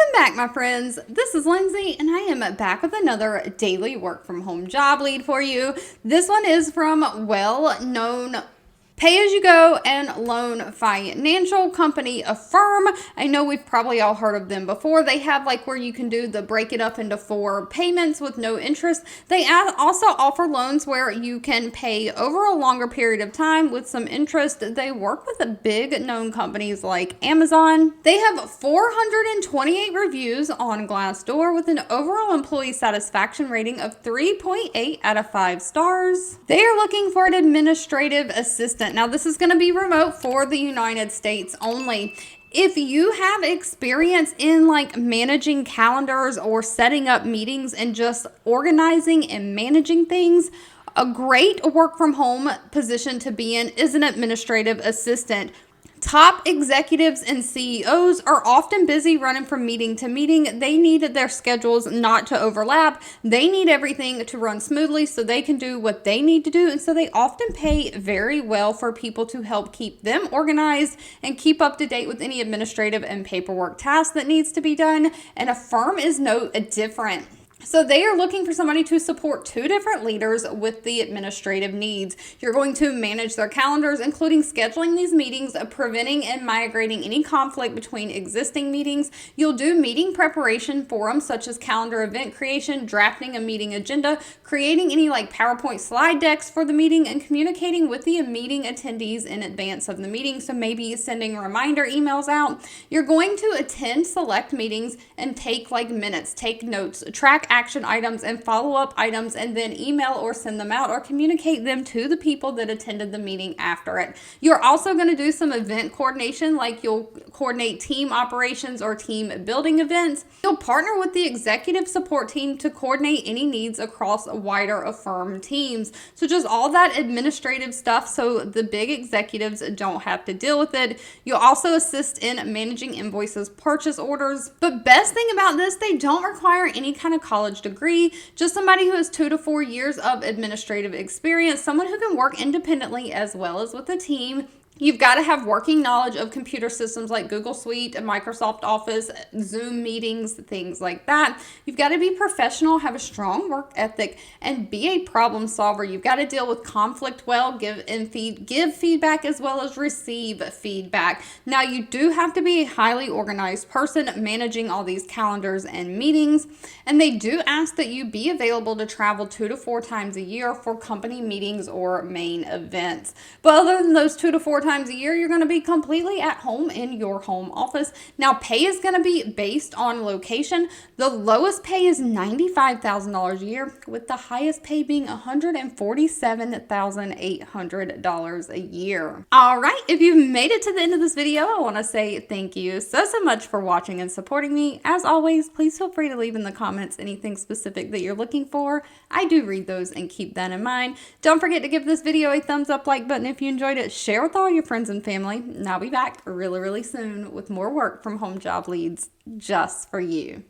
Welcome back, my friends. This is Lindsay, and I am back with another daily work from home job lead for you. This one is from well-known pay-as-you-go and loan financial company Affirm. I know we've probably all heard of them before. They have like where you can do the break it up into 4 payments with no interest. They also offer loans where you can pay over a longer period of time with some interest. They work with big known companies like Amazon. They have 428 reviews on Glassdoor with an overall employee satisfaction rating of 3.8 out of 5 stars. They are looking for an administrative assistant. Now, this is going to be remote for the United States only. If you have experience in like managing calendars or setting up meetings and just organizing and managing things, a great work from home position to be in is an administrative assistant. Top executives and CEOs are often busy running from meeting to meeting. They need their schedules not to overlap. They need everything to run smoothly so they can do what they need to do. And so they often pay very well for people to help keep them organized and keep up to date with any administrative and paperwork tasks that needs to be done. And Affirm is no different. So they are looking for somebody to support 2 different leaders with the administrative needs. You're going to manage their calendars, including scheduling these meetings, preventing and migrating any conflict between existing meetings. You'll do meeting preparation for them, such as calendar event creation, drafting a meeting agenda, creating any like PowerPoint slide decks for the meeting, and communicating with the meeting attendees in advance of the meeting. So maybe sending reminder emails out. You're going to attend select meetings and take like minutes, take notes, track action items and follow-up items, and then email or send them out or communicate them to the people that attended the meeting after it. You're also going to do some event coordination, like you'll coordinate team operations or team building events. You'll partner with the executive support team to coordinate any needs across a wider Affirm teams. So just all that administrative stuff so the big executives don't have to deal with it. You'll also assist in managing invoices, purchase orders. But best thing about this, they don't require any kind of college degree, just somebody who has 2 to 4 years of administrative experience, someone who can work independently as well as with a team. You've got to have working knowledge of computer systems like Google Suite, Microsoft Office, Zoom meetings, things like that. You've got to be professional, have a strong work ethic, and be a problem solver. You've got to deal with conflict well, give feedback as well as receive feedback. Now, you do have to be a highly organized person managing all these calendars and meetings, and they do ask that you be available to travel 2 to 4 times a year for company meetings or main events. But other than those 2 to 4 times a year, you're going to be completely at home in your home office. Now, pay is going to be based on location. The lowest pay is $95,000 a year, with the highest pay being $147,800 a year. All right, if you've made it to the end of this video, I want to say thank you so much for watching and supporting me. As always, please feel free to leave in the comments anything specific that you're looking for. I do read those and keep that in mind. Don't forget to give this video a thumbs up, like button if you enjoyed it. Share with all your friends and family. And I'll be back really soon with more work from home job leads just for you.